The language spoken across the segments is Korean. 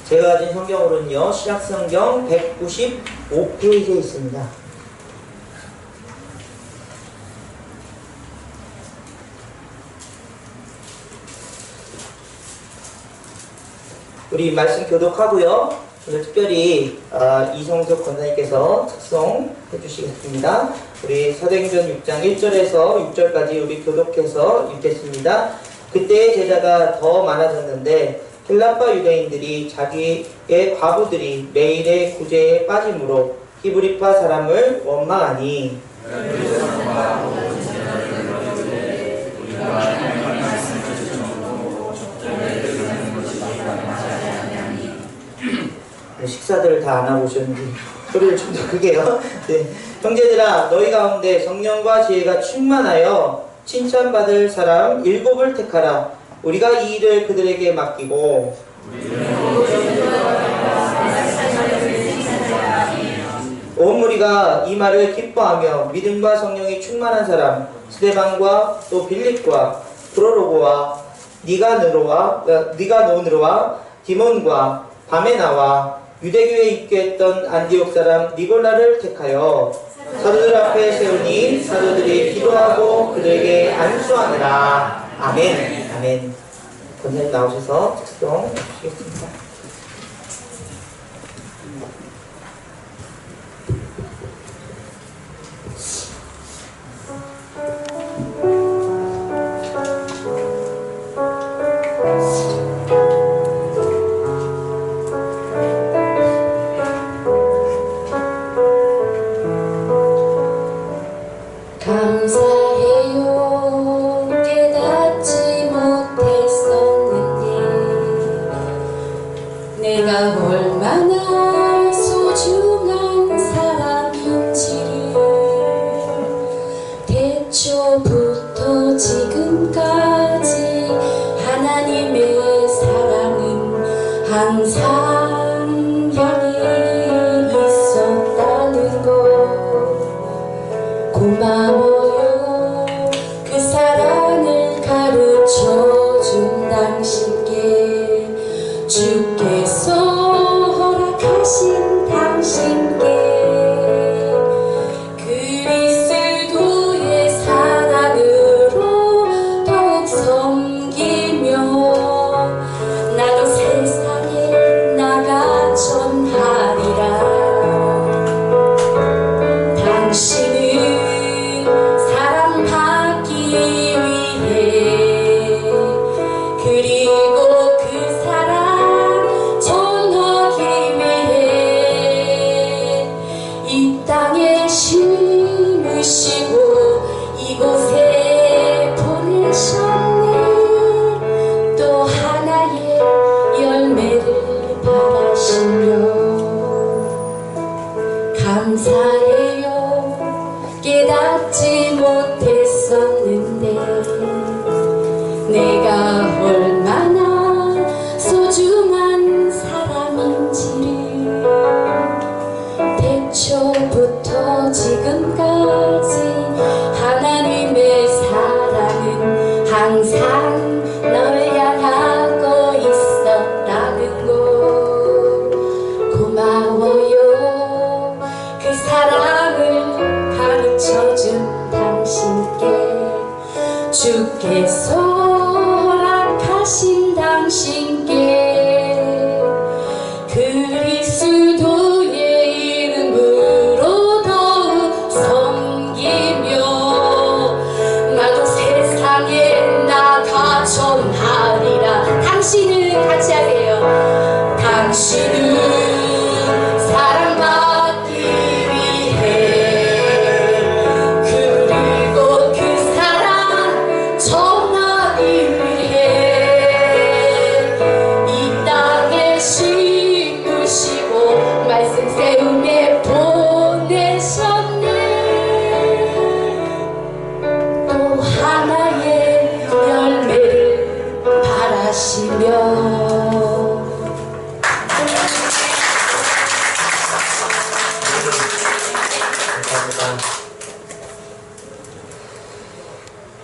제가 가진 성경으로는요, 신약성경 195페이지에 있습니다. 우리 말씀 교독하고요. 오늘 특별히 이성석 권사님께서 작성해 주시겠습니다. 우리 사도행전 6장 1절에서 6절까지 우리 교독해서 읽겠습니다. 그때의 제자가 더 많아졌는데 헬라파 유대인들이 자기의 과부들이 매일의 구제에 빠짐으로 히브리파 사람을 원망하니 식사들을 다 안 하고 오셨는지 소리를 좀 더 크게요. 네. 형제들아, 너희 가운데 성령과 지혜가 충만하여 칭찬받을 사람 7을 택하라. 우리가 이 일을 그들에게 맡기고 온 무리가 이 말을 기뻐하며 믿음과 성령이 충만한 사람 스데반과 또 빌립과 프로로고와 니가노느와 디몬과 바메나와 유대교에 입교했던 안디옥 사람 니골라를 택하여 사도들 앞에 세우니 사도들이 기도하고 그들에게 안수하느라. 아멘. 아멘. 권사님 나오셔서 작성해 주시겠습니다.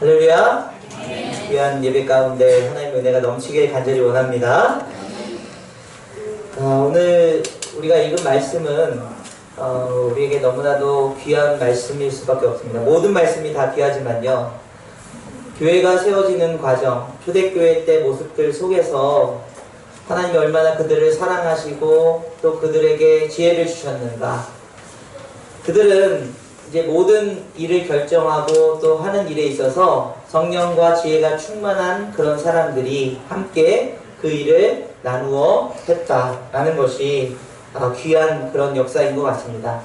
할렐루야. 귀한 예배 가운데 하나님의 은혜가 넘치길 간절히 원합니다. 오늘 우리가 읽은 말씀은 우리에게 너무나도 귀한 말씀일 수밖에 없습니다. 모든 말씀이 다 귀하지만요. 교회가 세워지는 과정, 초대교회 때 모습들 속에서 하나님이 얼마나 그들을 사랑하시고 또 그들에게 지혜를 주셨는가. 그들은 이제 모든 일을 결정하고 또 하는 일에 있어서 성령과 지혜가 충만한 그런 사람들이 함께 그 일을 나누어 했다라는 것이 귀한 그런 역사인 것 같습니다.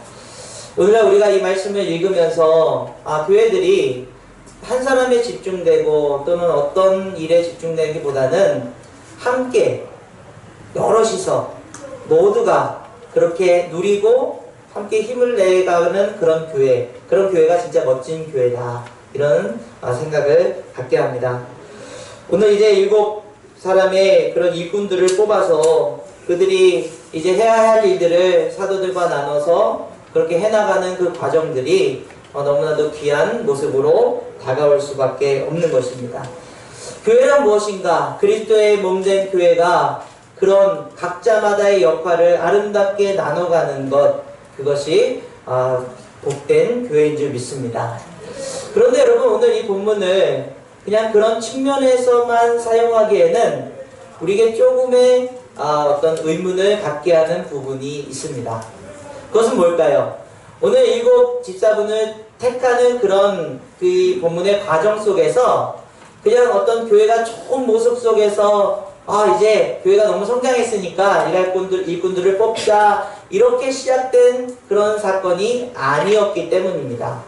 오늘날 우리가 이 말씀을 읽으면서 교회들이 한 사람에 집중되고 또는 어떤 일에 집중되기보다는 함께 여럿이서 모두가 그렇게 누리고 함께 힘을 내가는 그런 교회가 진짜 멋진 교회다, 이런 생각을 갖게 합니다. 오늘 이제 7사람의 그런 일꾼들을 뽑아서 그들이 이제 해야 할 일들을 사도들과 나눠서 그렇게 해나가는 그 과정들이 너무나도 귀한 모습으로 다가올 수밖에 없는 것입니다. 교회란 무엇인가? 그리스도의 몸된 교회가 그런 각자마다의 역할을 아름답게 나눠가는 것, 그것이 복된 교회인 줄 믿습니다. 그런데 여러분, 오늘 이 본문을 그냥 그런 측면에서만 사용하기에는 우리에게 조금의 어떤 의문을 갖게 하는 부분이 있습니다. 그것은 뭘까요? 오늘 7 집사분을 택하는 그런 그 본문의 과정 속에서 그냥 어떤 교회가 좋은 모습 속에서 이제 교회가 너무 성장했으니까 일꾼들을 뽑자, 이렇게 시작된 그런 사건이 아니었기 때문입니다.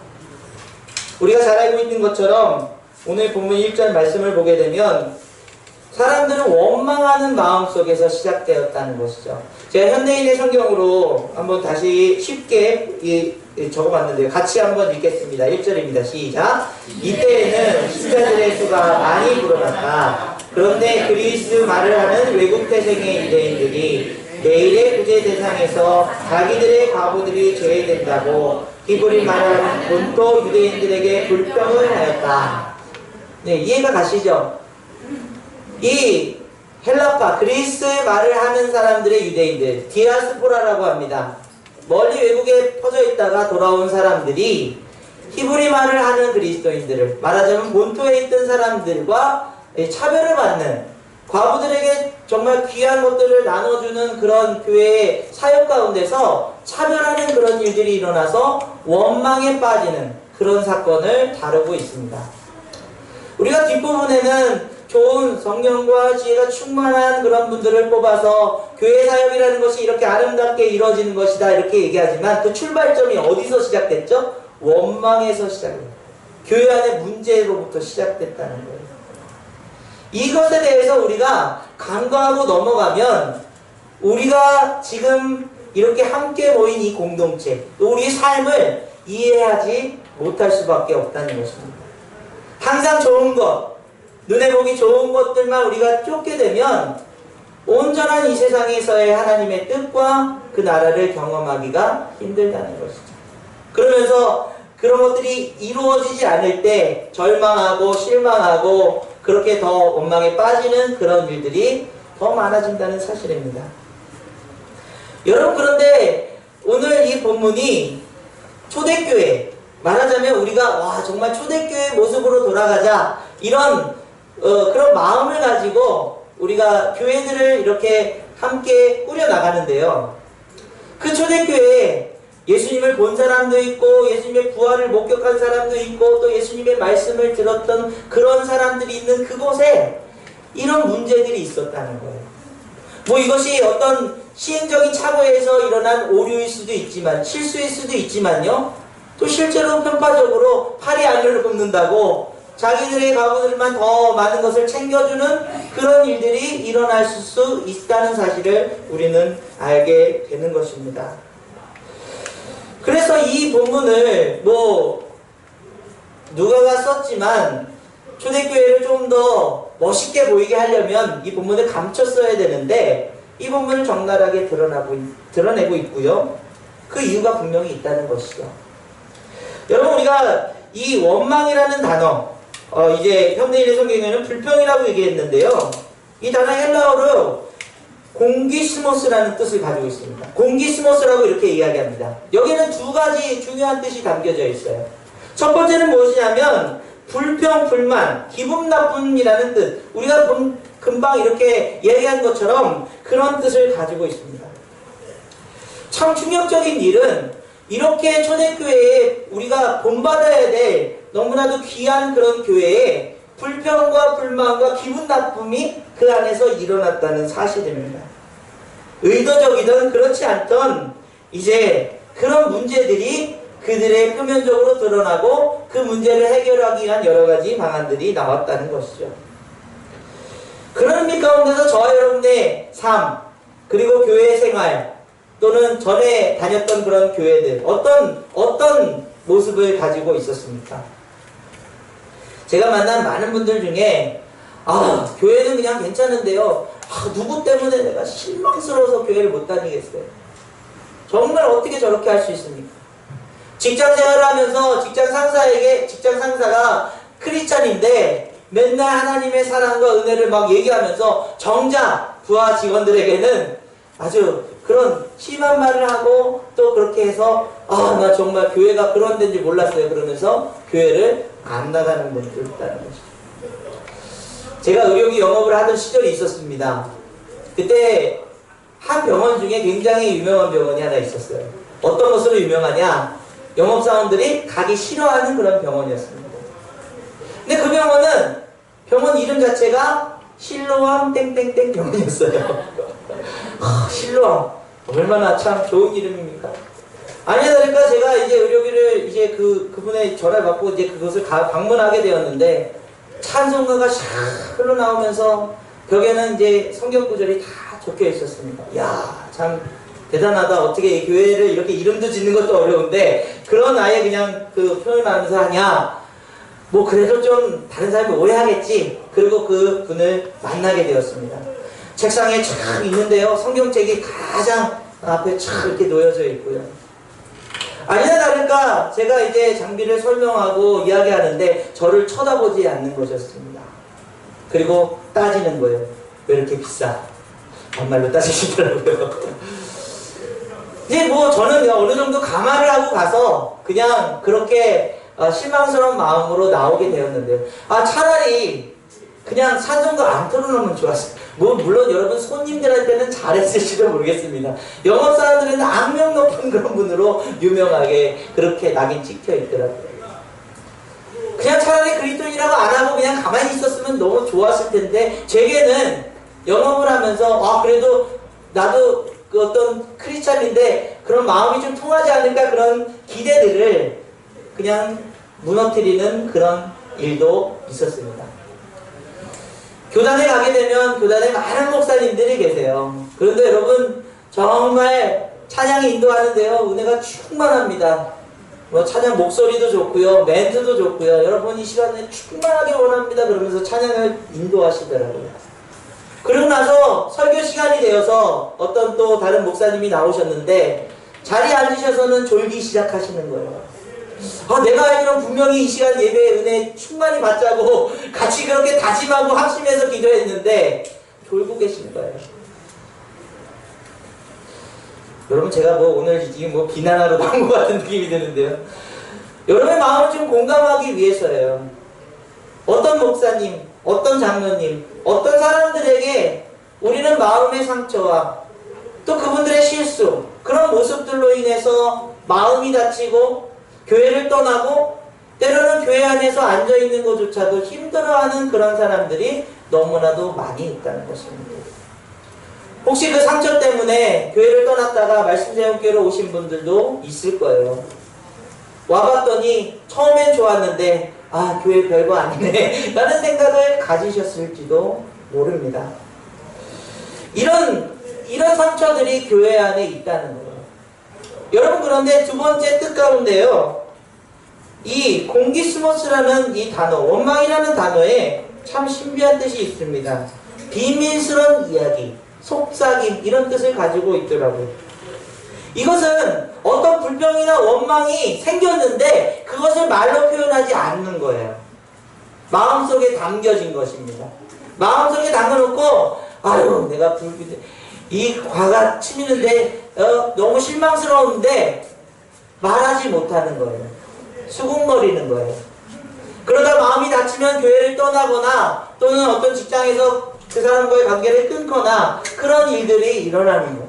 우리가 잘 알고 있는 것처럼 오늘 본문 1절 말씀을 보게 되면 사람들은 원망하는 마음 속에서 시작되었다는 것이죠. 제가 현대인의 성경으로 한번 다시 쉽게 적어봤는데요. 같이 한번 읽겠습니다. 1절입니다. 시작. 이때에는 신자들의 수가 많이 불어났다. 그런데 그리스 말을 하는 외국 태생의 유대인들이 내일의 구제 대상에서 자기들의 과부들이 제외된다고 히브리 말을 하는 본토 유대인들에게 불평을 하였다. 네, 이해가 가시죠? 이 헬라파, 그리스 말을 하는 사람들의 유대인들, 디아스포라라고 합니다. 멀리 외국에 퍼져 있다가 돌아온 사람들이 히브리 말을 하는 그리스도인들을, 말하자면 본토에 있던 사람들과 차별을 받는, 과부들에게 정말 귀한 것들을 나눠주는 그런 교회의 사역 가운데서 차별하는 그런 일들이 일어나서 원망에 빠지는 그런 사건을 다루고 있습니다. 우리가 뒷부분에는 좋은 성령과 지혜가 충만한 그런 분들을 뽑아서 교회 사역이라는 것이 이렇게 아름답게 이루어지는 것이다, 이렇게 얘기하지만 그 출발점이 어디서 시작됐죠? 원망에서 시작됩니다. 교회 안의 문제로부터 시작됐다는 거예요. 이것에 대해서 우리가 간과하고 넘어가면 우리가 지금 이렇게 함께 모인 이 공동체, 또 우리의 삶을 이해하지 못할 수밖에 없다는 것입니다. 항상 좋은 것, 눈에 보기 좋은 것들만 우리가 쫓게 되면 온전한 이 세상에서의 하나님의 뜻과 그 나라를 경험하기가 힘들다는 것이죠. 그러면서 그런 것들이 이루어지지 않을 때 절망하고 실망하고 그렇게 더 원망에 빠지는 그런 일들이 더 많아진다는 사실입니다. 여러분, 그런데 오늘 이 본문이 초대교회, 말하자면 우리가 정말 초대교회 모습으로 돌아가자, 이런 그런 마음을 가지고 우리가 교회들을 이렇게 함께 꾸려나가는데요. 그 초대교회에 예수님을 본 사람도 있고 예수님의 부활을 목격한 사람도 있고 또 예수님의 말씀을 들었던 그런 사람들이 있는 그곳에 이런 문제들이 있었다는 거예요. 뭐 이것이 어떤 시행적인 착오에서 일어난 오류일 수도 있지만, 실수일 수도 있지만요, 또 실제로 편파적으로 팔이 안으로 굽는다고 자기들의 가부들만 더 많은 것을 챙겨주는 그런 일들이 일어날 수 있다는 사실을 우리는 알게 되는 것입니다. 그래서 이 본문을 누가가 썼지만 초대교회를 좀 더 멋있게 보이게 하려면 이 본문을 감췄어야 되는데 이 본문을 적나라하게 드러내고 있고요. 그 이유가 분명히 있다는 것이죠. 여러분, 우리가 이 원망이라는 단어, 이제 현대인의 성경에는 불평이라고 얘기했는데요. 이 단어 헬라어로 공기스모스라는 뜻을 가지고 있습니다. 공기스모스라고 이렇게 이야기합니다. 여기는 두 가지 중요한 뜻이 담겨져 있어요. 첫 번째는 무엇이냐면 불평, 불만, 기분 나쁨이라는 뜻. 우리가 금방 이렇게 얘기한 것처럼 그런 뜻을 가지고 있습니다. 참 충격적인 일은 이렇게 초대교회에 우리가 본받아야 될 너무나도 귀한 그런 교회에 불평과 불만과 기분 나쁨이 그 안에서 일어났다는 사실입니다. 의도적이든 그렇지 않던 이제 그런 문제들이 그들의 표면적으로 드러나고 그 문제를 해결하기 위한 여러 가지 방안들이 나왔다는 것이죠. 그런 의미 가운데서 저와 여러분의 삶, 그리고 교회 생활, 또는 전에 다녔던 그런 교회들, 어떤 모습을 가지고 있었습니까? 제가 만난 많은 분들 중에, 교회는 그냥 괜찮은데요. 누구 때문에 내가 실망스러워서 교회를 못 다니겠어요. 정말 어떻게 저렇게 할 수 있습니까? 직장 생활을 하면서 직장 상사가 크리스찬인데 맨날 하나님의 사랑과 은혜를 막 얘기하면서 정작 부하 직원들에게는 아주 그런 심한 말을 하고 또 그렇게 해서 나 정말 교회가 그런 데인지 몰랐어요. 그러면서 교회를 안 나가는 분들이 있다는 것이죠. 제가 의료기 영업을 하던 시절이 있었습니다. 그때 한 병원 중에 굉장히 유명한 병원이 하나 있었어요. 어떤 것으로 유명하냐? 영업사원들이 가기 싫어하는 그런 병원이었습니다. 근데 그 병원은 병원 이름 자체가 실로암 땡땡땡 병원이었어요. 실로암 얼마나 참 좋은 이름입니까? 아니야 다를까 제가 이제 의료기를 이제 그분의 전화를 받고 이제 그것을 방문하게 되었는데 찬송가가 샥 흘러나오면서 벽에는 이제 성경 구절이 다 적혀 있었습니다. 야, 참 대단하다. 어떻게 교회를 이렇게 이름도 짓는 것도 어려운데 그런 아예 그냥 그 표현하면서 하냐. 뭐 그래도 좀 다른 사람이 오해하겠지. 그리고 그 분을 만나게 되었습니다. 책상에 쫙 있는데요. 성경책이 가장 앞에 쫙 이렇게 놓여져 있고요. 아니나 다를까 제가 이제 장비를 설명하고 이야기하는데 저를 쳐다보지 않는 것이었습니다. 그리고 따지는 거예요. 왜 이렇게 비싸? 반말로 따지시더라고요. 이제 뭐 저는 어느 정도 감안을 하고 가서 그냥 그렇게 실망스러운 마음으로 나오게 되었는데요. 차라리 그냥 산성가 안 틀어놓으면 좋았어요. 뭐 물론 여러분 손님들한테는 잘했을지도 모르겠습니다. 영업사원들은 악명 높은 그런 분으로 유명하게 그렇게 낙인 찍혀 있더라고요. 그냥 차라리 그리스도인이라고 안 하고 그냥 가만히 있었으면 너무 좋았을 텐데 제게는 영업을 하면서 그래도 나도 그 어떤 크리스찬인데 그런 마음이 좀 통하지 않을까 그런 기대들을 그냥 무너뜨리는 그런 일도 있었습니다. 교단에 가게 되면 교단에 많은 목사님들이 계세요. 그런데 여러분 정말 찬양이 인도하는데요. 은혜가 충만합니다. 뭐 찬양 목소리도 좋고요. 멘트도 좋고요. 여러분 이 시간에 충만하게 원합니다. 그러면서 찬양을 인도하시더라고요. 그러고 나서 설교 시간이 되어서 어떤 또 다른 목사님이 나오셨는데 자리에 앉으셔서는 졸기 시작하시는 거예요. 내가 알기로는 분명히 이 시간 예배의 은혜 충만히 받자고 같이 그렇게 다짐하고 합심해서 기도했는데 졸고 계신 거예요. 여러분 제가 뭐 오늘 지금 뭐 비난하러 나온 것 같은 느낌이 드는데요. 여러분의 마음을 좀 공감하기 위해서예요. 어떤 목사님, 어떤 장로님, 어떤 사람들에게 우리는 마음의 상처와 또 그분들의 실수, 그런 모습들로 인해서 마음이 다치고 교회를 떠나고 때로는 교회 안에서 앉아있는 것조차도 힘들어하는 그런 사람들이 너무나도 많이 있다는 것입니다. 혹시 그 상처 때문에 교회를 떠났다가 말씀제형교회로 오신 분들도 있을 거예요. 와봤더니 처음엔 좋았는데 교회 별거 아니네 라는 생각을 가지셨을지도 모릅니다. 이런 상처들이 교회 안에 있다는 거예요. 여러분 그런데 두 번째 뜻 가운데요. 이 공기스모스라는 이 단어, 원망이라는 단어에 참 신비한 뜻이 있습니다. 비밀스러운 이야기, 속삭임 이런 뜻을 가지고 있더라고요. 이것은 어떤 불평이나 원망이 생겼는데 그것을 말로 표현하지 않는 거예요. 마음속에 담겨진 것입니다. 마음속에 담겨놓고 내가 이 과가 치미는데 너무 실망스러운데 말하지 못하는 거예요. 수군거리는 거예요. 그러다 마음이 다치면 교회를 떠나거나 또는 어떤 직장에서 그 사람과의 관계를 끊거나 그런 일들이 일어나는 거예요.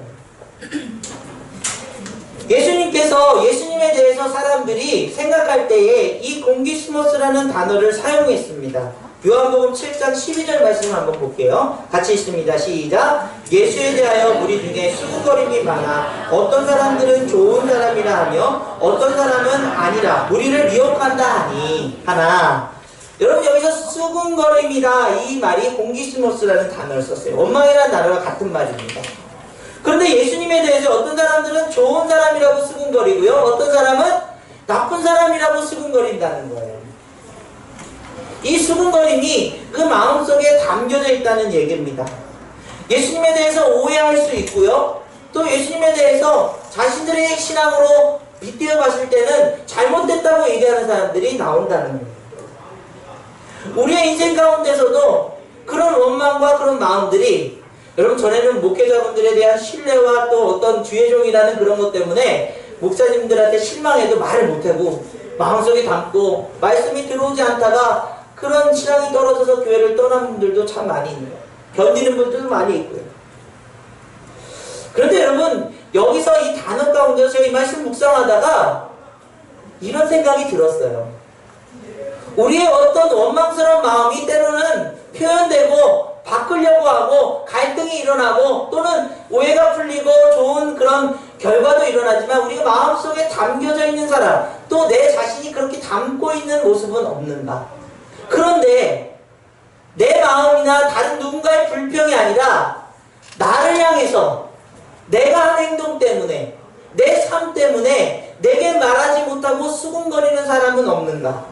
예수님께서 예수님에 대해서 사람들이 생각할 때에 이 공기스모스라는 단어를 사용했습니다. 요한복음 7장 12절 말씀 한번 볼게요. 같이 읽습니다. 시작. 예수에 대하여 무리 중에 수군거림이 많아 어떤 사람들은 좋은 사람이라 하며 어떤 사람은 아니라 무리를 미혹한다 하니 하나. 여러분 여기서 수군거림이다 이 말이 공기스모스라는 단어를 썼어요. 원망이라는 단어가 같은 말입니다. 그런데 예수님에 대해서 어떤 사람들은 좋은 사람이라고 수군거리고요. 어떤 사람은 나쁜 사람이라고 수군거린다는 거예요. 이 수군거림이 그 마음속에 담겨져 있다는 얘기입니다. 예수님에 대해서 오해할 수 있고요. 또 예수님에 대해서 자신들의 신앙으로 빗대어 봤을 때는 잘못됐다고 얘기하는 사람들이 나온다는 거예요. 우리의 인생 가운데서도 그런 원망과 그런 마음들이 여러분 전에는 목회자분들에 대한 신뢰와 또 어떤 주의종이라는 그런 것 때문에 목사님들한테 실망해도 말을 못하고 마음속에 담고 말씀이 들어오지 않다가 그런 신앙이 떨어져서 교회를 떠난 분들도 참 많이 있네요. 견디는 분들도 많이 있고요. 그런데 여러분 여기서 이 단어 가운데서 제가 이 말씀 묵상하다가 이런 생각이 들었어요. 우리의 어떤 원망스러운 마음이 때로는 표현되고 바꾸려고 하고 갈등이 일어나고 또는 오해가 풀리고 좋은 그런 결과도 일어나지만 우리가 마음속에 담겨져 있는 사람 또 내 자신이 그렇게 담고 있는 모습은 없는가? 그런데 내 마음이나 다른 누군가의 불평이 아니라 나를 향해서 내가 한 행동 때문에 내 삶 때문에 내게 말하지 못하고 수군거리는 사람은 없는가?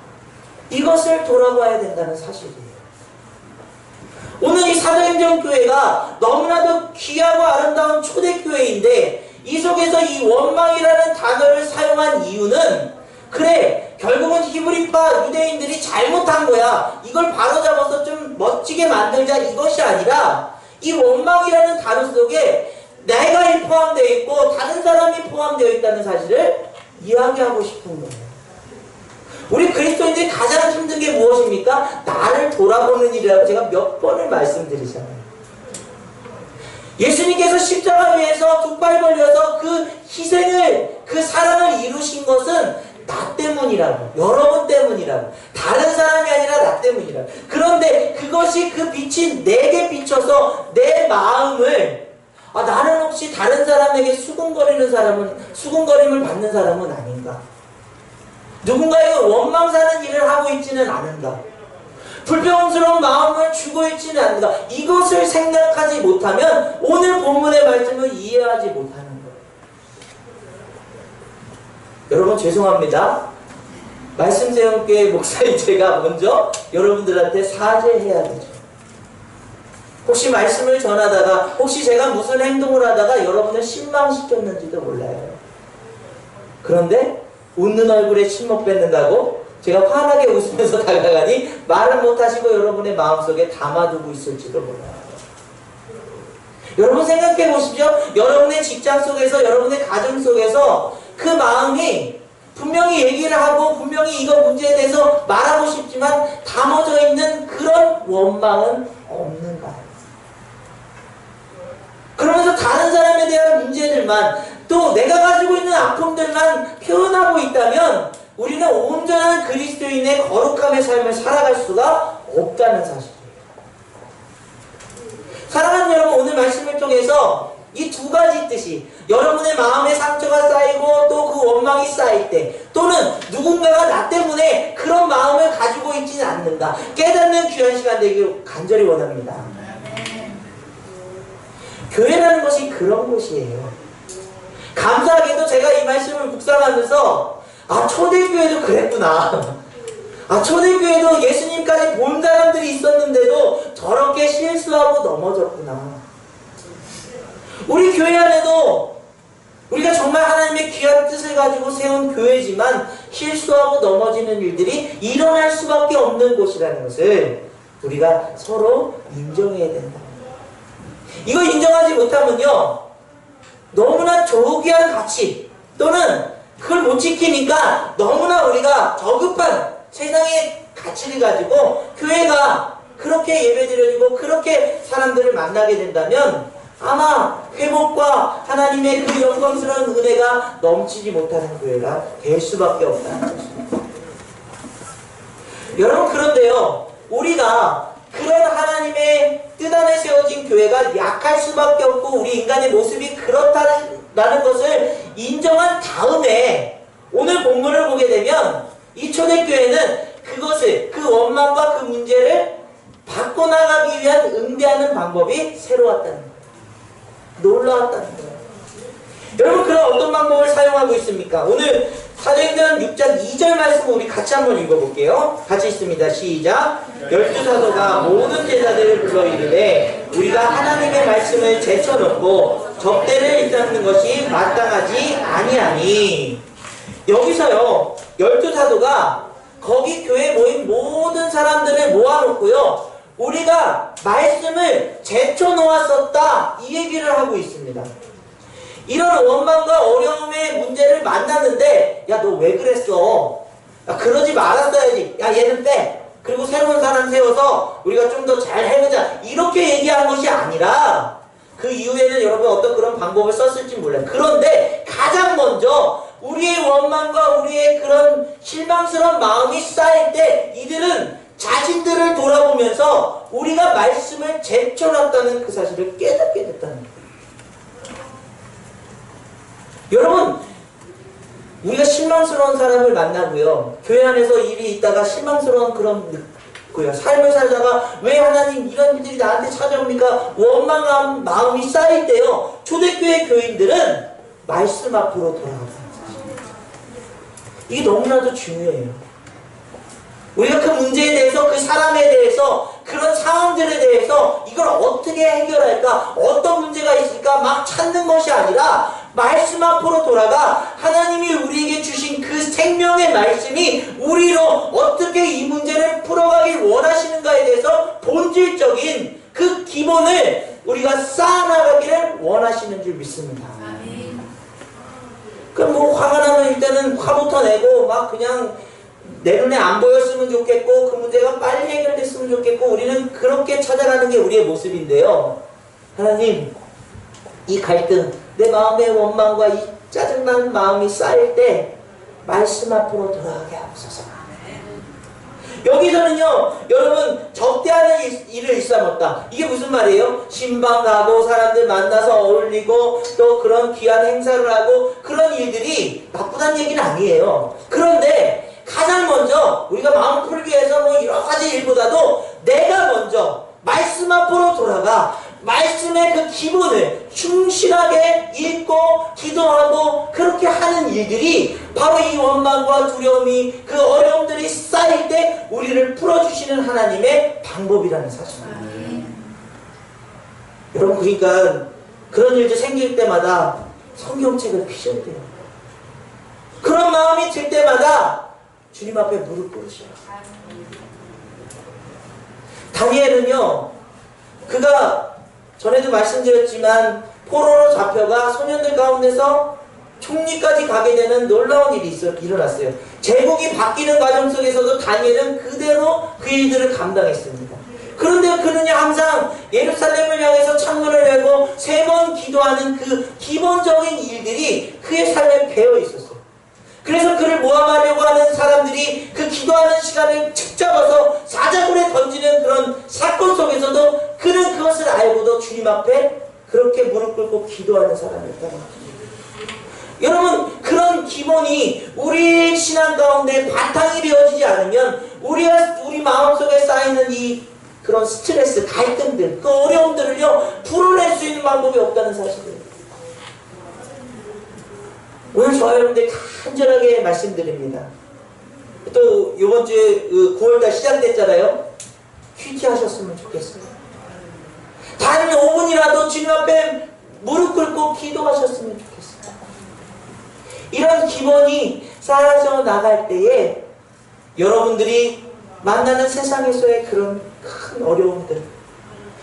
이것을 돌아봐야 된다는 사실이에요. 오늘 이 사도행전교회가 너무나도 귀하고 아름다운 초대교회인데 이 속에서 이 원망이라는 단어를 사용한 이유는 그래 결국은 히브리파 유대인들이 잘못한 거야 이걸 바로잡아서 좀 멋지게 만들자 이것이 아니라 이 원망이라는 단어 속에 내가 포함되어 있고 다른 사람이 포함되어 있다는 사실을 이야기하고 싶은 거예요. 우리 그리스도인들이 가장 힘든 게 무엇입니까? 나를 돌아보는 일이라고 제가 몇 번을 말씀드리잖아요. 예수님께서 십자가 위에서 두 팔 벌려서 그 희생을 그 사랑을 이루신 것은 나 때문이라고 여러분 때문이라고 다른 사람이 아니라 나 때문이라고. 그런데 그것이 그 빛이 내게 비춰서 내 마음을 나는 혹시 다른 사람에게 수군거리는 사람은 수군거림을 받는 사람은 아닌가? 누군가에게 원망 사는 일을 하고 있지는 않은가? 불평스러운 마음을 주고 있지는 않은가? 이것을 생각하지 못하면 오늘 본문의 말씀을 이해하지 못하는 거예요. 여러분 죄송합니다. 말씀세움교회 목사인 제가 먼저 여러분들한테 사죄해야 되죠. 혹시 말씀을 전하다가 혹시 제가 무슨 행동을 하다가 여러분을 실망시켰는지도 몰라요. 그런데 웃는 얼굴에 침묵 뱉는다고 제가 환하게 웃으면서 다가가니 말을 못하시고 여러분의 마음속에 담아두고 있을지도 몰라요. 여러분 생각해 보십시오. 여러분의 직장 속에서 여러분의 가정 속에서 그 마음이 분명히 얘기를 하고 분명히 이거 문제에 대해서 말하고 싶지만 담아져 있는 그런 원망은 없는가요? 그러면서 다른 사람에 대한 문제들만 또 내가 가지고 있는 아픔들만 표현하고 있다면 우리는 온전한 그리스도인의 거룩함의 삶을 살아갈 수가 없다는 사실이에요. 사랑하는 여러분, 오늘 말씀을 통해서 이 두 가지 뜻이 여러분의 마음에 상처가 쌓이고 또 그 원망이 쌓일 때 또는 누군가가 나 때문에 그런 마음을 가지고 있지는 않는다 깨닫는 귀한 시간 되길 간절히 원합니다. 교회라는 것이 그런 곳이에요. 감사하게도 제가 이 말씀을 묵상하면서 초대교회도 그랬구나. 초대교회도 예수님까지 본 사람들이 있었는데도 저렇게 실수하고 넘어졌구나. 우리 교회 안에도 우리가 정말 하나님의 귀한 뜻을 가지고 세운 교회지만 실수하고 넘어지는 일들이 일어날 수밖에 없는 곳이라는 것을 우리가 서로 인정해야 된다. 이거 인정하지 못하면요, 너무나 조기한 가치 또는 그걸 못 지키니까 너무나 우리가 저급한 세상의 가치를 가지고 교회가 그렇게 예배드려지고 그렇게 사람들을 만나게 된다면 아마 회복과 하나님의 그 영광스러운 은혜가 넘치지 못하는 교회가 될 수밖에 없다는 것입니다. 여러분, 그런데요, 우리가 그런 하나님의 뜻 안에 세워진 교회가 약할 수밖에 없고 우리 인간의 모습이 그렇다는 것을 인정한 다음에 오늘 본문을 보게 되면 이 초대교회는 그것을, 그 원망과 그 문제를 바꿔나가기 위한 응대하는 방법이 새로웠다는 거예요. 놀라웠다는 거예요. 여러분, 그럼 어떤 방법을 사용하고 있습니까? 오늘 사도행전 6장 2절 말씀 우리 같이 한번 읽어볼게요. 같이 있습니다. 시작. 12사도가 모든 제자들을 불러 이르되 우리가 하나님의 말씀을 제쳐놓고 접대를 일삼는 것이 마땅하지 아니하니. 여기서요, 12사도가 거기 교회에 모인 모든 사람들을 모아놓고요, 우리가 말씀을 제쳐놓았었다, 이 얘기를 하고 있습니다. 이런 원망과 어려움의 문제를 만났는데, 야, 너 왜 그랬어? 야, 그러지 말았어야지. 야, 얘는 빼. 그리고 새로운 사람 세워서 우리가 좀 더 잘 해보자. 이렇게 얘기한 것이 아니라 그 이후에는 여러분 어떤 그런 방법을 썼을지 몰라요. 그런데 가장 먼저 우리의 원망과 우리의 그런 실망스러운 마음이 쌓일 때 이들은 자신들을 돌아보면서 우리가 말씀을 제쳐놨다는 그 사실을 깨닫게 됐다는 거예요. 여러분, 우리가 실망스러운 사람을 만나고요, 교회 안에서 일이 있다가 실망스러운 그런 삶을 살다가 왜 하나님 이런 일들이 나한테 찾아옵니까? 원망한 마음이 쌓일 때요, 초대교회 교인들은 말씀 앞으로 돌아갑니다. 이게 너무나도 중요해요. 우리가 그 문제에 대해서, 그 사람에 대해서, 그런 상황들에 대해서 이걸 어떻게 해결할까, 어떤 문제가 있을까 막 찾는 것이 아니라 말씀 앞으로 돌아가 하나님이 우리에게 주신 그 생명의 말씀이 우리로 어떻게 이 문제를 풀어가길 원하시는가에 대해서 본질적인 그 기본을 우리가 쌓아나가기를 원하시는 줄 믿습니다. 그럼 뭐 화가 나면 일단은 화부터 내고 막 그냥 내 눈에 안 보였으면 좋겠고 그 문제가 빨리 해결됐으면 좋겠고 우리는 그렇게 찾아가는 게 우리의 모습인데요. 하나님, 이 갈등, 내 마음의 원망과 이 짜증나는 마음이 쌓일 때 말씀 앞으로 돌아가게 하옵소서. 여기서는요, 여러분, 접대하는 일을 일삼았다. 이게 무슨 말이에요? 신방 가고 사람들 만나서 어울리고 또 그런 귀한 행사를 하고 그런 일들이 나쁘다는 얘기는 아니에요. 그런데 가장 먼저 우리가 마음 풀기 위해서 뭐 여러 가지 일보다도 내가 먼저 말씀 앞으로 돌아가 말씀의 그 기본을 충실하게 읽고 기도하고 그렇게 하는 일들이 바로 이 원망과 두려움이, 그 어려움들이 쌓일 때 우리를 풀어주시는 하나님의 방법이라는 사실입니다. 여러분, 그러니까 그런 일들 생길 때마다 성경책을 피셔야 돼요. 그런 마음이 들 때마다 주님 앞에 무릎 꿇으셔요. 다니엘은요, 그가 전에도 말씀드렸지만 포로로 잡혀가 소년들 가운데서 총리까지 가게 되는 놀라운 일이 일어났어요. 제국이 바뀌는 과정 속에서도 다니엘은 그대로 그 일들을 감당했습니다. 그런데 그는 항상 예루살렘을 향해서 창문을 열고 3번 기도하는 그 기본적인 일들이 그의 삶에 배어 있었어요. 그래서 그를 모함하려고 하는 사람들이 그 기도하는 시간을 책 잡아서 사자굴에 던지는 그런 사건 속에서도 그는 그것을 알고도 주님 앞에 그렇게 무릎 꿇고 기도하는 사람이었다고 합니다. 여러분, 그런 기본이 우리 신앙 가운데 바탕이 되어지지 않으면 우리 마음속에 쌓이는 이 그런 스트레스, 갈등들, 그 어려움들을요 풀어낼 수 있는 방법이 없다는 사실이에요. 오늘 저와 여러분들 간절하게 말씀드립니다. 또 이번 주에 9월달 시작됐잖아요. 퀴티 하셨으면 좋겠어요. 단 5분이라도 주님 앞에 무릎 꿇고 기도하셨으면 좋겠어요. 이런 기본이 쌓여져 나갈 때에 여러분들이 만나는 세상에서의 그런 큰 어려움들,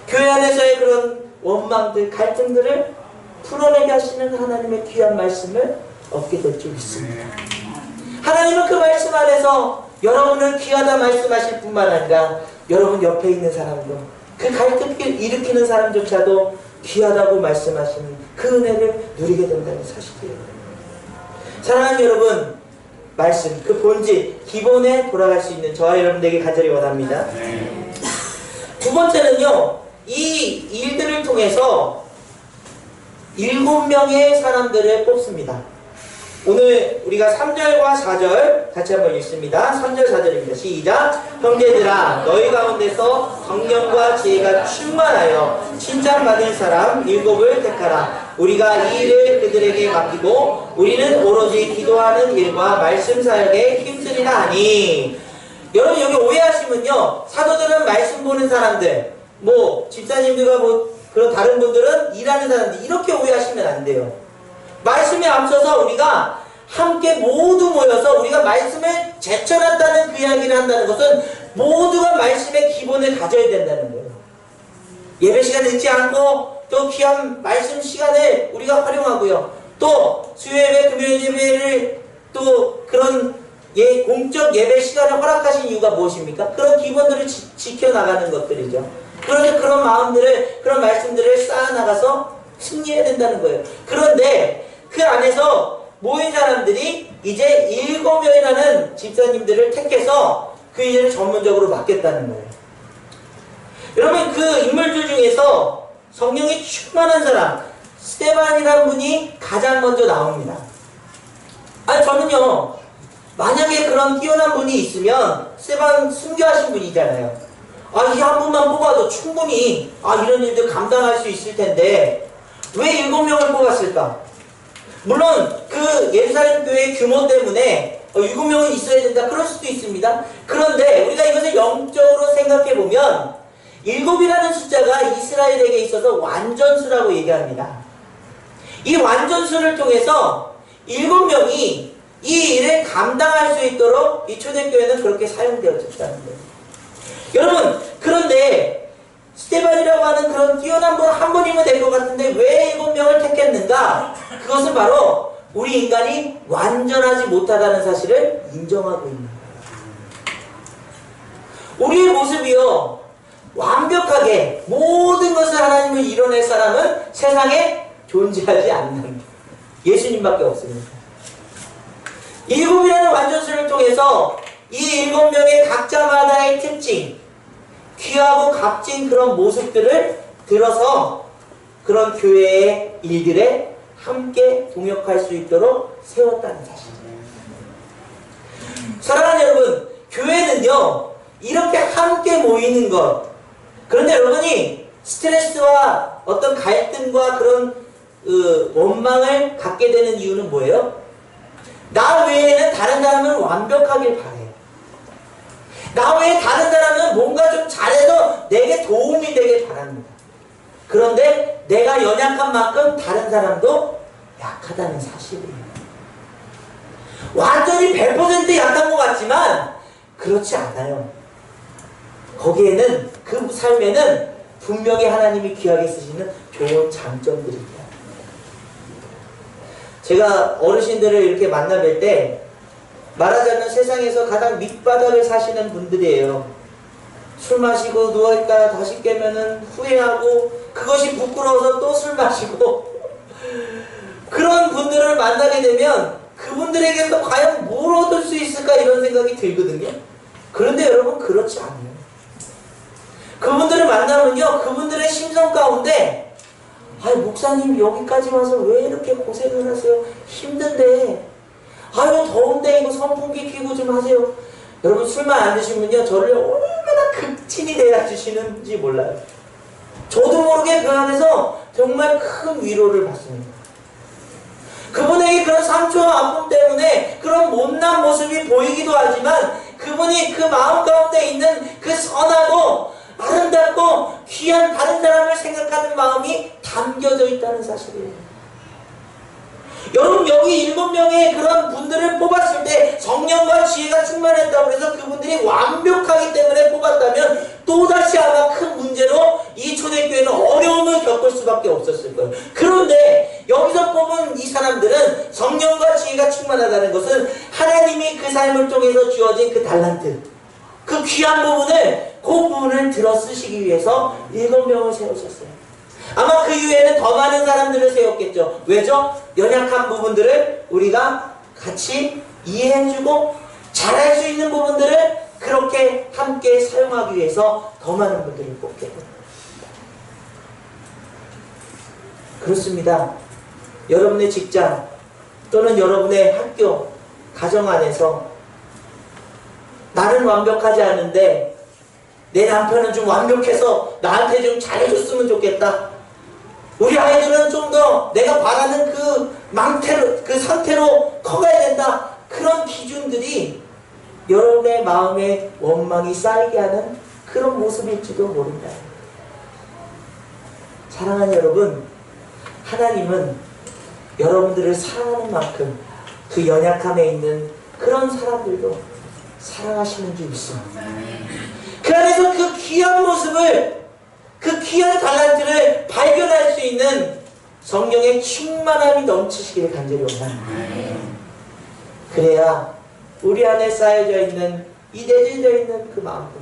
교회 안에서의 그런 원망들, 갈등들을 풀어내게 하시는 하나님의 귀한 말씀을 얻게 될 줄 믿습니다. 하나님은 그 말씀 안에서 여러분을 귀하다 말씀하실 뿐만 아니라 여러분 옆에 있는 사람도, 그 갈등을 일으키는 사람조차도 귀하다고 말씀하시는 그 은혜를 누리게 된다는 사실이에요. 사랑하는 여러분, 말씀, 그 본질, 기본에 돌아갈 수 있는 저와 여러분에게 간절히 원합니다. 두 번째는요, 이 일들을 통해서 7명의 사람들을 뽑습니다. 오늘 우리가 3절과 4절 같이 한번 읽습니다. 3절 4절입니다. 시작. 형제들아, 너희 가운데서 성령과 지혜가 충만하여 칭찬받을 사람 7을 택하라. 우리가 이 일을 그들에게 맡기고 우리는 오로지 기도하는 일과 말씀 사역에 힘쓰리라 하니. 여러분, 여기 오해하시면요, 사도들은 말씀 보는 사람들, 집사님들과 그런 다른 분들은 일하는 사람들, 이렇게 오해하시면 안 돼요. 말씀에 앞서서 우리가 함께 모두 모여서 우리가 말씀을 제쳐놨다는 그 이야기를 한다는 것은 모두가 말씀의 기본을 가져야 된다는 거예요. 예배 시간 늦지 않고 또 귀한 말씀 시간을 우리가 활용하고요. 또 수요예배, 금요일 예배를 또 그런 공적 예배 시간을 허락하신 이유가 무엇입니까? 그런 기본들을 지켜나가는 것들이죠. 그런데 그런 마음들을, 그런 말씀들을 쌓아나가서 승리해야 된다는 거예요. 그런데 그 안에서 모인 사람들이 이제 7명이라는 집사님들을 택해서 그 일을 전문적으로 맡겠다는 거예요. 여러분, 그 인물들 중에서 성령이 충만한 사람, 스데반이라는 분이 가장 먼저 나옵니다. 저는요, 만약에 그런 뛰어난 분이 있으면 스데반 순교하신 분이잖아요. 이 한 분만 뽑아도 충분히 이런 일들 감당할 수 있을 텐데 왜 7명을 뽑았을까? 물론 그 예루살렘 교회의 규모 때문에 7명은 있어야 된다, 그럴 수도 있습니다. 그런데 우리가 이것을 영적으로 생각해보면 7이라는 숫자가 이스라엘에게 있어서 완전수라고 얘기합니다. 이 완전수를 통해서 7명이 이 일을 감당할 수 있도록 이 초대교회는 그렇게 사용되어졌다는 거예요. 여러분, 그런데 스데반이라고 하는 그런 뛰어난 분 한 분이면 될 것 같은데 왜 7명을 택했는가? 그것은 바로 우리 인간이 완전하지 못하다는 사실을 인정하고 있는 거예요. 우리의 모습이요, 완벽하게 모든 것을 하나님을 이뤄낼 사람은 세상에 존재하지 않는 예수님밖에 없습니다. 7이라는 완전수를 통해서 이 7명의 각자마다의 특징, 귀하고 값진 그런 모습들을 들어서 그런 교회의 일들에 함께 동역할 수 있도록 세웠다는 사실이에요. 사랑하는 여러분, 교회는요, 이렇게 함께 모이는 것, 그런데 여러분이 스트레스와 어떤 갈등과 그런 원망을 갖게 되는 이유는 뭐예요? 나 외에는 다른 사람은 완벽하길 바래요. 나 외에 다른 사람은 뭔가 좀 잘해서 내게 도움이 되길 바랍니다. 그런데 내가 연약한 만큼 다른 사람도 약하다는 사실이에요. 완전히 100% 약한 것 같지만 그렇지 않아요. 거기에는, 그 삶에는 분명히 하나님이 귀하게 쓰시는 좋은 장점들입니다. 제가 어르신들을 이렇게 만나뵐 때 말하자면 세상에서 가장 밑바닥을 사시는 분들이에요. 술 마시고 누워있다 다시 깨면은 후회하고 그것이 부끄러워서 또 술 마시고 그런 분들을 만나게 되면 그분들에게서 과연 뭘 얻을 수 있을까 이런 생각이 들거든요. 그런데 여러분, 그렇지 않아요. 그분들을 만나면요, 그분들의 심성 가운데 목사님 여기까지 와서 왜 이렇게 고생을 하세요? 힘든데 더운데 이거 선풍기 켜고 좀 하세요. 여러분, 술만 안 드시면요, 저를 얼마나 극진히 대해주시는지 몰라요. 저도 모르게 그 안에서 정말 큰 위로를 받습니다. 그분에게 그런 상처와 아픔 때문에 그런 못난 모습이 보이기도 하지만 그분이 그 마음 가운데 있는 그 선하고 아름답고 귀한 다른 사람을 생각하는 마음이 담겨져 있다는 사실이에요. 여러분, 여기 7명의 그런 분들을 뽑았을 때 성령과 지혜가 충만했다고 해서 그분들이 완벽하기 때문에 뽑았다면 또다시 아마 큰 문제로 이 초대교회는 어려움을 겪을 수밖에 없었을 거예요. 그런데 여기서 뽑은 이 사람들은 성령과 지혜가 충만하다는 것은 하나님이 그 삶을 통해서 주어진 그 달란트, 그 귀한 부분을, 그 부분을 들어 쓰시기 위해서 7명을 세우셨어요. 아마 그 이후에는 더 많은 사람들을 세웠겠죠. 왜죠? 연약한 부분들을 우리가 같이 이해해주고 잘할 수 있는 부분들을 그렇게 함께 사용하기 위해서 더 많은 분들을 뽑겠죠. 그렇습니다. 여러분의 직장 또는 여러분의 학교, 가정 안에서 나는 완벽하지 않은데 내 남편은 좀 완벽해서 나한테 좀 잘해줬으면 좋겠다. 우리 아이들은 좀 더 내가 바라는 그 상태로 커가야 된다. 그런 기준들이 여러분의 마음에 원망이 쌓이게 하는 그런 모습일지도 모른다. 사랑하는 여러분, 하나님은 여러분들을 사랑하는 만큼 그 연약함에 있는 그런 사람들도 사랑하시는 줄 믿습니다. 그 안에서 그 귀한 모습을, 그 귀한 달란트를 발견할 수 있는 성령의 충만함이 넘치시기를 간절히 원합니다. 그래야 우리 안에 쌓여져 있는, 이 내재져 있는 그 마음들.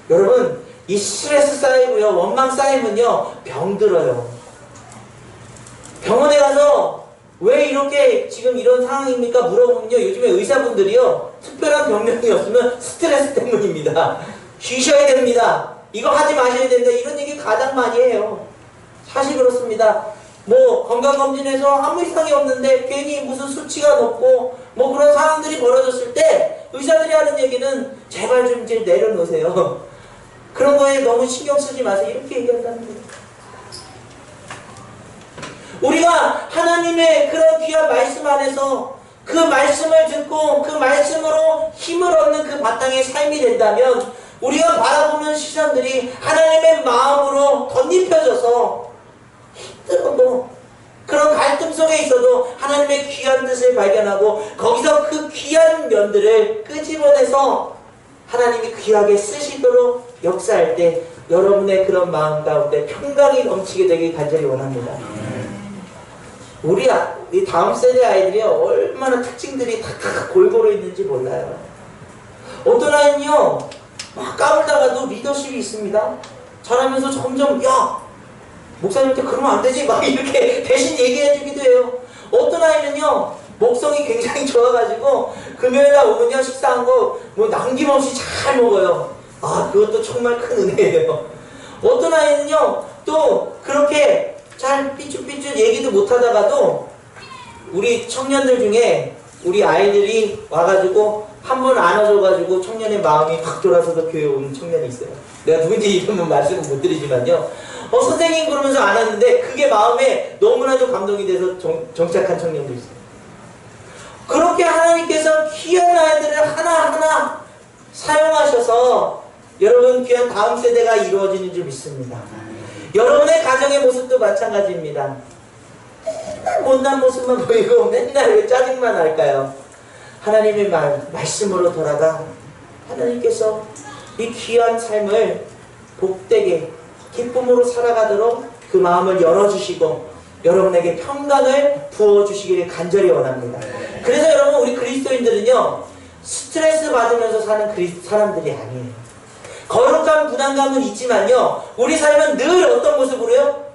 여러분, 이 스트레스 쌓이고요, 원망 쌓이면요, 병들어요. 병원에 가서 왜 이렇게 지금 이런 상황입니까? 물어보면요, 요즘에 의사분들이요, 특별한 병명이 없으면 스트레스 때문입니다. 쉬셔야 됩니다. 이거 하지 마셔야 된다. 이런 얘기 가장 많이 해요. 사실 그렇습니다. 뭐 건강검진에서 아무 이상이 없는데 괜히 무슨 수치가 높고 뭐 그런 상황들이 벌어졌을 때 의사들이 하는 얘기는 제발 좀 이제 내려놓으세요. 그런 거에 너무 신경 쓰지 마세요. 이렇게 얘기한다는 거예요. 우리가 하나님의 그런 귀한 말씀 안에서 그 말씀을 듣고 그 말씀으로 힘을 얻는 그 바탕의 삶이 된다면 우리가 바라보는 시선들이 하나님의 마음으로 덧입혀져서 힘들어도 그런 갈등 속에 있어도 하나님의 귀한 뜻을 발견하고 거기서 그 귀한 면들을 끄집어내서 하나님이 귀하게 쓰시도록 역사할 때 여러분의 그런 마음 가운데 평강이 넘치게 되길 간절히 원합니다. 우리 이 다음 세대 아이들이 얼마나 특징들이 다 골고루 있는지 몰라요. 어떤 아이는요 막 까불다가도 리더십이 있습니다. 잘하면서 점점 야 목사님한테 그러면 안 되지 막 이렇게 대신 얘기해주기도 해요. 어떤 아이는요 먹성이 굉장히 좋아가지고 금요일날 오면요 식사한 거 뭐 남김없이 잘 먹어요. 아 그것도 정말 큰 은혜예요. 어떤 아이는요 또 그렇게 잘 삐죽삐죽 얘기도 못하다가도 우리 청년들 중에 우리 아이들이 와가지고 한 번 안아줘가지고 청년의 마음이 확 돌아서서 교회에 오는 청년이 있어요. 내가 누군지 이름은 말씀을 못 드리지만요. 선생님 그러면서 안았는데 그게 마음에 너무나도 감동이 돼서 정착한 청년도 있어요. 그렇게 하나님께서 귀한 아이들을 하나하나 사용하셔서 여러분 귀한 다음 세대가 이루어지는 줄 믿습니다. 여러분의 가정의 모습도 마찬가지입니다. 맨날 못난 모습만 보이고 맨날 왜 짜증만 날까요? 하나님의 말씀으로 돌아가 하나님께서 이 귀한 삶을 복되게 기쁨으로 살아가도록 그 마음을 열어주시고 여러분에게 평강을 부어주시기를 간절히 원합니다. 그래서 여러분 우리 그리스도인들은요 스트레스 받으면서 사는 사람들이 아니에요. 거룩한 부담감은 있지만요 우리 삶은 늘 어떤 모습으로요?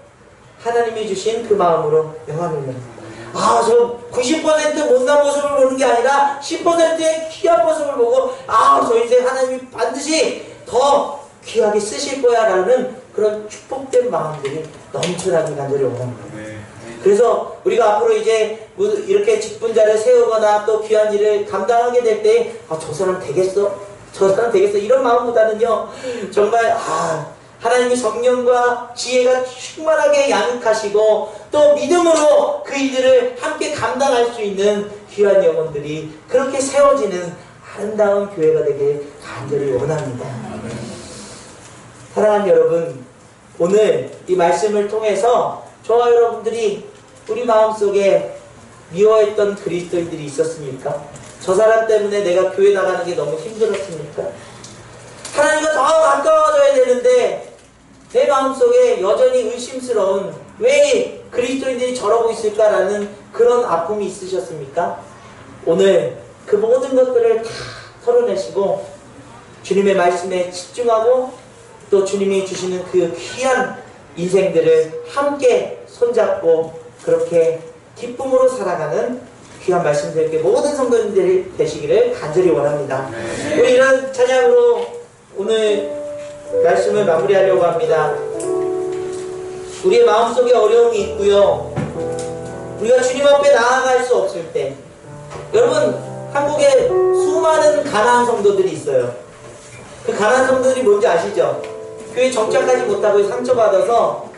하나님이 주신 그 마음으로 영광을 누립니다. 저 90% 못난 모습을 보는 게 아니라 10%의 귀한 모습을 보고 저 인생 하나님이 반드시 더 귀하게 쓰실 거야 라는 그런 축복된 마음들이 넘쳐나기 간절히 원합니다. 그래서 우리가 앞으로 이제 이렇게 직분자를 세우거나 또 귀한 일을 감당하게 될 때 저 사람 되겠어? 저 사람 되겠어? 이런 마음보다는요 정말 하나님의 성령과 지혜가 충만하게 양육하시고 또 믿음으로 그 일들을 함께 감당할 수 있는 귀한 영혼들이 그렇게 세워지는 아름다운 교회가 되길 간절히 원합니다. 사랑하는 여러분, 오늘 이 말씀을 통해서 저와 여러분들이 우리 마음속에 미워했던 그리스도인들이 있었습니까? 저 사람 때문에 내가 교회 나가는 게 너무 힘들었습니까? 하나님과 더 가까워져야 되는데 내 마음속에 여전히 의심스러운 왜 그리스도인들이 저러고 있을까라는 그런 아픔이 있으셨습니까? 오늘 그 모든 것들을 다 털어내시고 주님의 말씀에 집중하고 또 주님이 주시는 그 귀한 인생들을 함께 손잡고 그렇게 기쁨으로 살아가는 귀한 말씀들께 모든 성도님들이 되시기를 간절히 원합니다. 우리 이런 찬양으로 오늘 말씀을 마무리하려고 합니다. 우리의 마음속에 어려움이 있고요. 우리가 주님 앞에 나아갈 수 없을 때, 여러분 한국에 수많은 가난한 성도들이 있어요. 그 가난한 성도들이 뭔지 아시죠? 교회 정착하지 못하고 상처받아서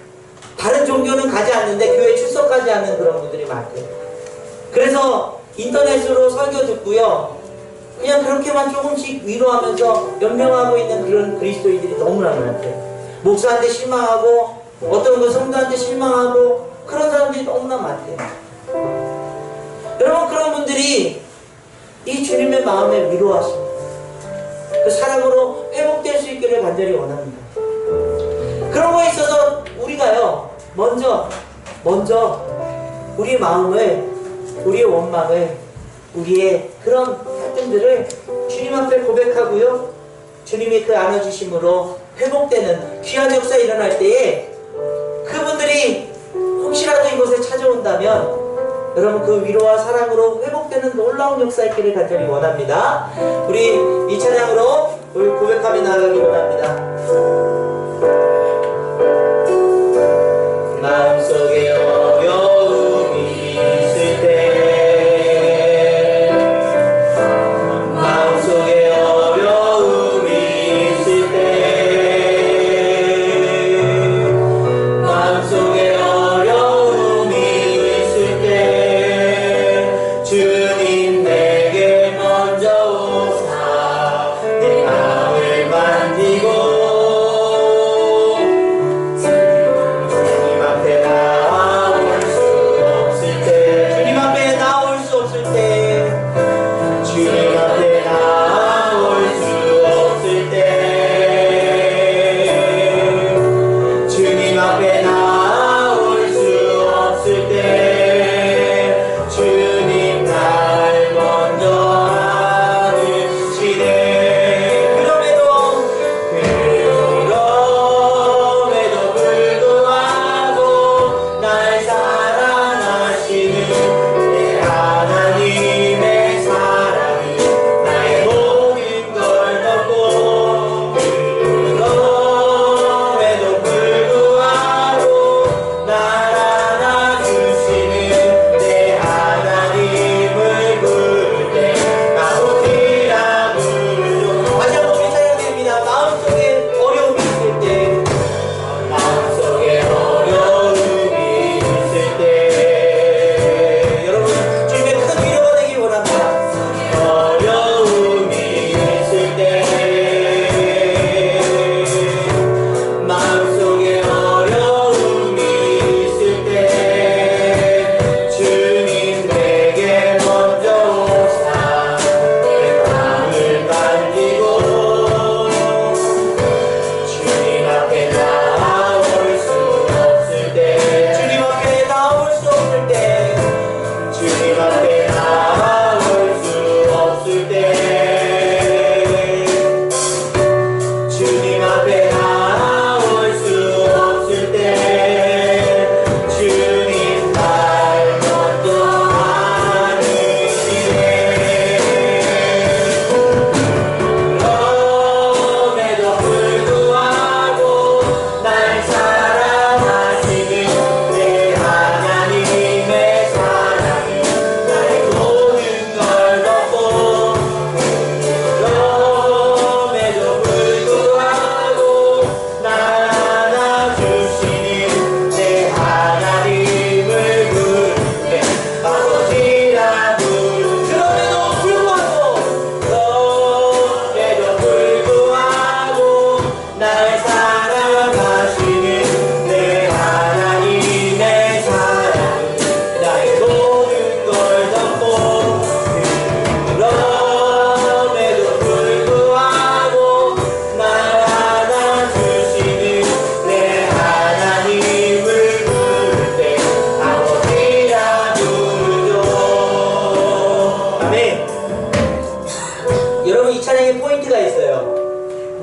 다른 종교는 가지 않는데 교회에 출석하지 않는 그런 분들이 많대요. 그래서 인터넷으로 설교 듣고요, 그냥 그렇게만 조금씩 위로하면서 연명하고 있는 그런 그리스도인들이 너무나 많대요. 목사한테 실망하고 어떤 그 성도한테 실망하고 그런 사람들이 너무나 많대요. 여러분 그런 분들이 이 주님의 마음에 위로하십니다. 그 사랑으로 회복될 수 있기를 간절히 원합니다. 그런 거에 있어서 우리가요 먼저 우리의 마음을, 우리의 원망을, 우리의 그런 갈등들을 주님 앞에 고백하고요, 주님이 그 안아주심으로 회복되는 귀한 역사 일어날 때에 그분들이 혹시라도 이곳에 찾아온다면 여러분 그 위로와 사랑으로 회복되는 놀라운 역사 있기를 간절히 원합니다. 우리 이 찬양으로 우리 고백하며 나아가기 원합니다. 마음속에 어려움이 있을 때, 마음속에 어려움이 있을 때, 마음속에 어려움이 있을 때 주님 내게 먼저 오사 내 마음을 만지고 주님 앞에 나와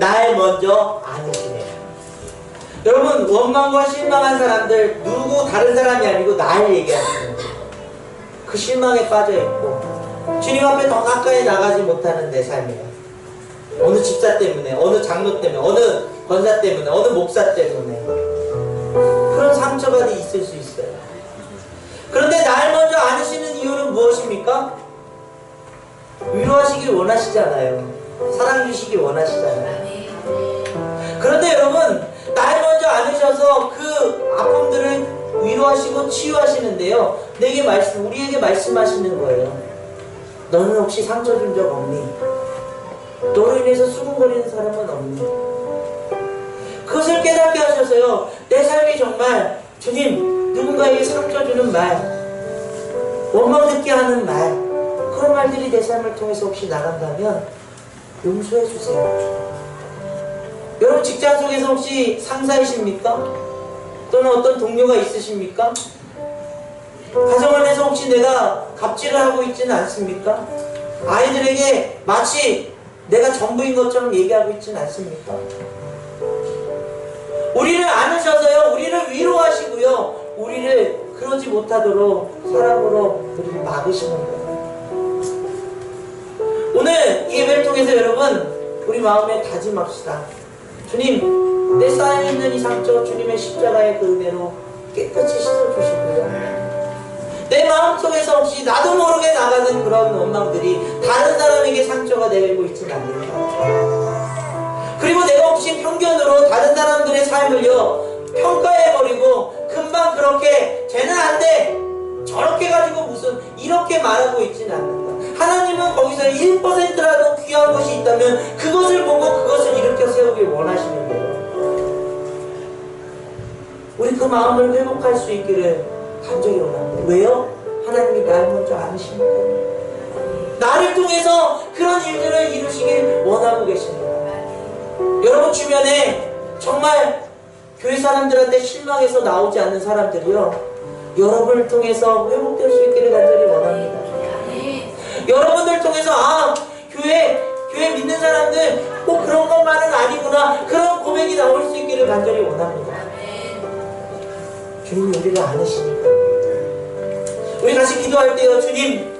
날 먼저 안으시네. 여러분, 원망과 실망한 사람들 누구 다른 사람이 아니고 날 얘기하시는 거예요. 그 실망에 빠져있고 주님 앞에 더 가까이 나가지 못하는 내 삶이에요. 어느 집사 때문에, 어느 장로 때문에, 어느 권사 때문에, 어느 목사 때문에 그런 상처가 있을 수 있어요. 그런데 날 먼저 안으시는 이유는 무엇입니까? 위로하시길 원하시잖아요. 사랑 주시길 원하시잖아요. 그런데 여러분, 날 먼저 안으셔서 그 아픔들을 위로하시고 치유하시는데요, 우리에게 말씀하시는 거예요. 너는 혹시 상처 준 적 없니? 너로 인해서 수군거리는 사람은 없니? 그것을 깨닫게 하셔서요, 내 삶이 정말 주님, 누군가에게 상처 주는 말, 원망 듣게 하는 말, 그런 말들이 내 삶을 통해서 혹시 나간다면 용서해 주세요. 여러분, 직장 속에서 혹시 상사이십니까? 또는 어떤 동료가 있으십니까? 가정 안에서 혹시 내가 갑질을 하고 있지는 않습니까? 아이들에게 마치 내가 전부인 것처럼 얘기하고 있지는 않습니까? 우리를 안으셔서요, 우리를 위로하시고요, 우리를 그러지 못하도록 사랑으로 우리를 막으시는 거예요. 오늘 이 예배를 통해서 여러분, 우리 마음에 다짐합시다. 주님, 내 쌓여있는 이 상처 주님의 십자가의 그 은혜로 깨끗이 씻어주시고요, 내 마음속에서 혹시 나도 모르게 나가는 그런 원망들이 다른 사람에게 상처가 되고 있지는 않는가. 그리고 내가 혹시 편견으로 다른 사람들의 삶을요 평가해버리고 금방 그렇게 쟤는 안 돼, 저렇게 가지고 무슨 이렇게 말하고 있지는 않는다. 하나님은 거기서 1%라도 귀한 것이 있다면 그것을 보고 그것을 일으켜 세우길 원하시는 거예요. 우리 그 마음을 회복할 수 있기를 간절히 원합니다. 왜요? 하나님이 날 먼저 안으십니다. 나를 통해서 그런 일들을 이루시길 원하고 계십니다. 여러분 주변에 정말 교회 사람들한테 실망해서 나오지 않는 사람들이요, 여러분을 통해서 회복될 수 있기를 간절히 원합니다. 여러분들 통해서 교회 믿는 사람들 꼭 그런 것만은 아니구나, 그런 고백이 나올 수 있기를 간절히 원합니다. 주님이 우리를 안으시니까 우리 같이 기도할 때요, 주님,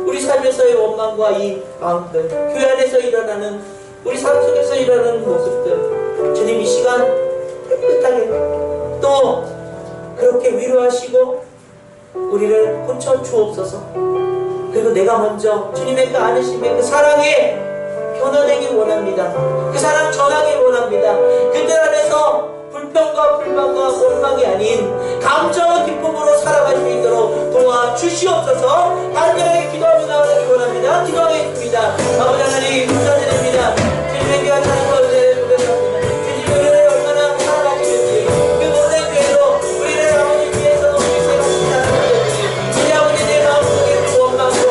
우리 삶에서의 원망과 이 마음들, 교회 안에서 일어나는, 우리 삶 속에서 일어나는 모습들, 주님 이 시간 깨끗하게 또 그렇게 위로하시고 우리를 고쳐 주옵소서. 그리고 내가 먼저 주님의 그 안으심의 그 사랑에 변화되길 원합니다. 그 사랑 전하길 원합니다. 그들 안에서 불평과 불만과 원망이 아닌 감정과 기쁨으로 살아갈 수 있도록 도와주시옵소서. 간절하게 기도하며 나아가기 원합니다. 기도하겠습니다. 아버지 하나님, 감사드립니다. 주님의 귀한 사랑과 은혜를 부탁합니다. 주님의 은혜를 얼마나 사랑하시는지 그 모든 죄로 우리를 아버지 위해서 우리 생각합니다. 우리 아버지 내 마음속에 그 원망도 그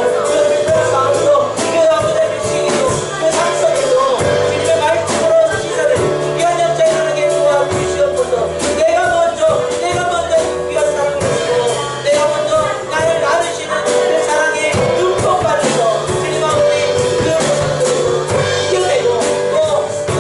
불평한 마음도 그 아버지의 시기도 그 상처도 주님의 말씀으로 씻어내 귀한 역사 일어나게 도와주시옵소서. 내가 먼저 귀한 사랑을 주고 내가 먼저 나를 나누시는 그 사랑의 눈동반에서 주님 아버지 그 모습을 이겨내고 또 그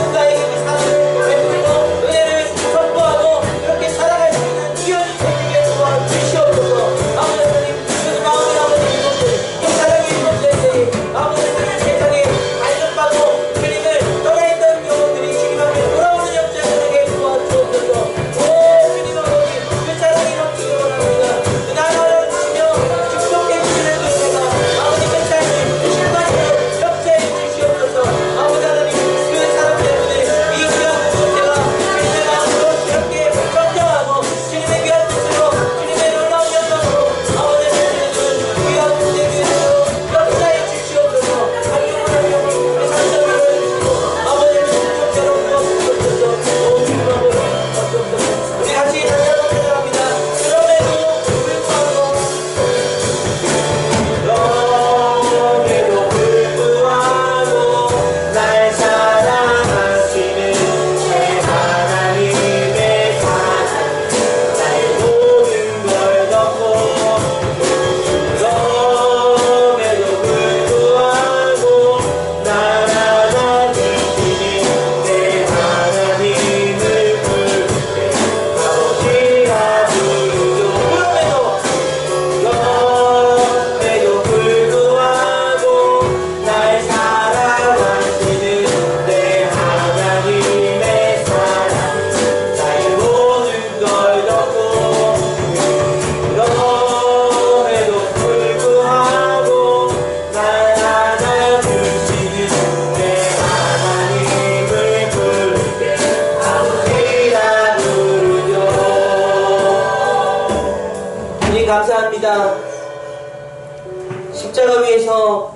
십자가 위에서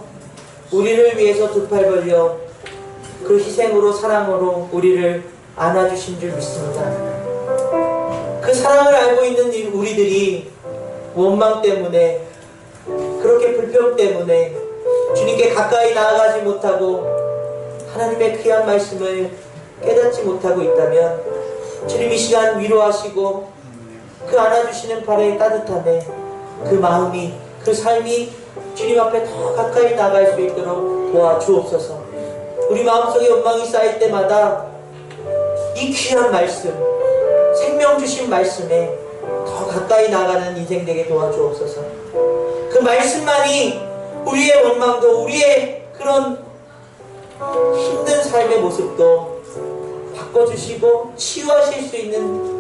우리를 위해서 두 팔 벌려 그 희생으로 사랑으로 우리를 안아주신 줄 믿습니다. 그 사랑을 알고 있는 우리들이 원망 때문에 그렇게 불평 때문에 주님께 가까이 나아가지 못하고 하나님의 귀한 말씀을 깨닫지 못하고 있다면 주님 이 시간 위로하시고 그 안아주시는 발의 따뜻함에 그 마음이 그 삶이 주님 앞에 더 가까이 나갈 수 있도록 도와주옵소서. 우리 마음속에 원망이 쌓일 때마다 이 귀한 말씀, 생명 주신 말씀에 더 가까이 나가는 인생 되게 도와주옵소서. 그 말씀만이 우리의 원망도 우리의 그런 힘든 삶의 모습도 바꿔주시고 치유하실 수 있는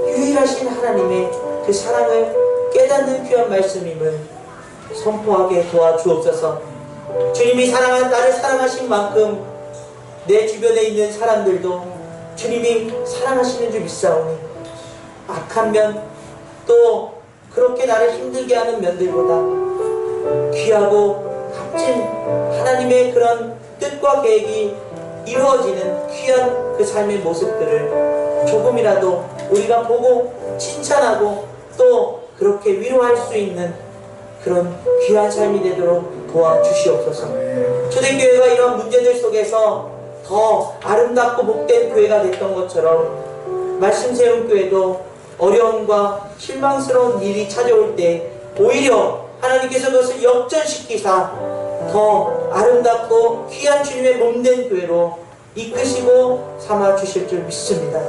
유일하신 하나님의 그 사랑을 깨닫는 귀한 말씀임을 선포하게 도와주옵소서. 주님이 사랑한 나를 사랑하신 만큼 내 주변에 있는 사람들도 주님이 사랑하시는 줄 믿사오니 악한 면 또 그렇게 나를 힘들게 하는 면들보다 귀하고 값진 하나님의 그런 뜻과 계획이 이루어지는 귀한 그 삶의 모습들을 조금이라도 우리가 보고 칭찬하고 또 그렇게 위로할 수 있는 그런 귀한 삶이 되도록 도와주시옵소서. 초대교회가 이런 문제들 속에서 더 아름답고 복된 교회가 됐던 것처럼 말씀 세운 교회도 어려움과 실망스러운 일이 찾아올 때 오히려 하나님께서 그것을 역전시키사 더 아름답고 귀한 주님의 몸된 교회로 이끄시고 삼아주실 줄 믿습니다.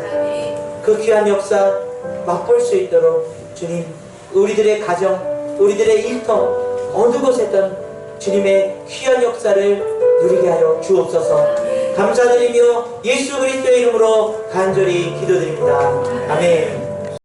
그 귀한 역사 맛볼 수 있도록 주님 우리들의 가정, 우리들의 일터 어느 곳에든 주님의 귀한 역사를 누리게 하여 주옵소서. 감사드리며 예수 그리스도의 이름으로 간절히 기도드립니다. 아멘.